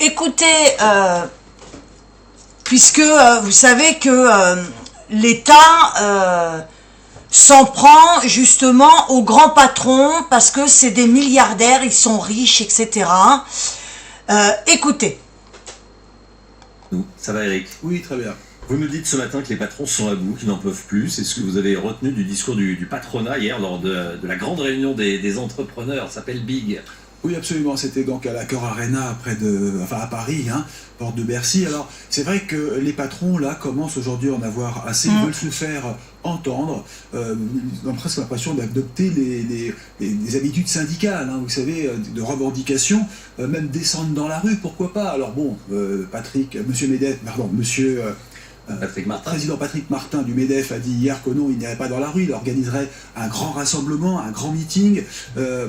écoutez, puisque vous savez que l'État s'en prend justement aux grands patrons parce que c'est des milliardaires, ils sont riches, etc. Écoutez. Ça va, Eric? Oui, très bien. Vous nous dites ce matin que les patrons sont à bout, qu'ils n'en peuvent plus. C'est ce que vous avez retenu du discours du patronat hier lors de la grande réunion des entrepreneurs. Ça s'appelle Big. Oui, absolument. C'était donc à l'Accor Arena, à Paris, hein, porte de Bercy. Alors, c'est vrai que les patrons, là, commencent aujourd'hui à en avoir assez. Ils veulent se faire entendre. Ils ont presque l'impression d'adopter les habitudes syndicales, hein, vous savez, de revendication, même descendre dans la rue, pourquoi pas. Alors bon, Président Patrick Martin du MEDEF a dit hier que non, il n'irait pas dans la rue, il organiserait un grand rassemblement, un grand meeting.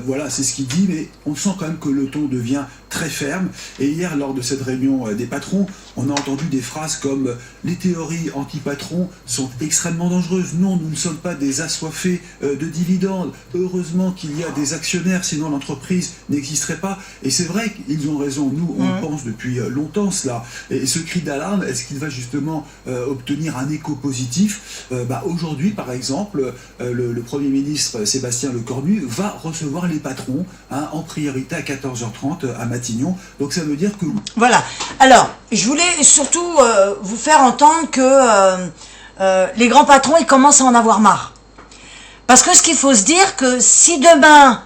Voilà, c'est ce qu'il dit, mais on sent quand même que le ton devient très ferme. Et hier, lors de cette réunion des patrons, on a entendu des phrases comme « les théories anti-patrons sont extrêmement dangereuses. Non, nous ne sommes pas des assoiffés de dividendes. Heureusement qu'il y a des actionnaires, sinon l'entreprise n'existerait pas. » Et c'est vrai qu'ils ont raison. Nous, on pense depuis longtemps cela. Et ce cri d'alarme, est-ce qu'il va justement obtenir un écho positif? Aujourd'hui, par exemple, le Premier ministre Sébastien Lecornu va recevoir les patrons en priorité à 14h30 à Matignon. Donc ça veut dire que... Voilà. Alors, je voulais surtout vous faire entendre que les grands patrons, ils commencent à en avoir marre. Parce que ce qu'il faut se dire, que si demain,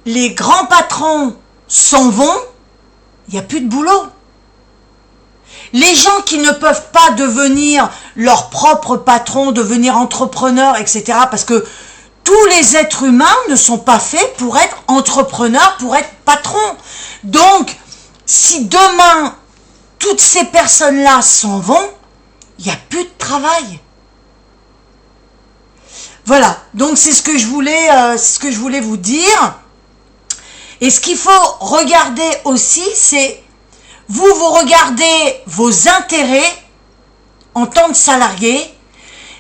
les grands patrons s'en vont, il n'y a plus de boulot. Les gens qui ne peuvent pas devenir leur propre patron, devenir entrepreneur, etc. Parce que tous les êtres humains ne sont pas faits pour être entrepreneurs, pour être patrons. Donc, si demain, toutes ces personnes-là s'en vont, il n'y a plus de travail. Voilà, donc c'est ce que je voulais vous dire. Et ce qu'il faut regarder aussi, c'est vous regardez vos intérêts en tant que salarié.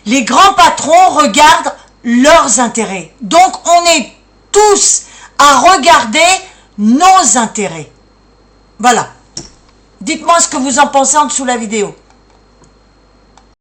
Les grands patrons regardent leurs intérêts. Donc, on est tous à regarder nos intérêts. Voilà. Dites-moi ce que vous en pensez en dessous de la vidéo.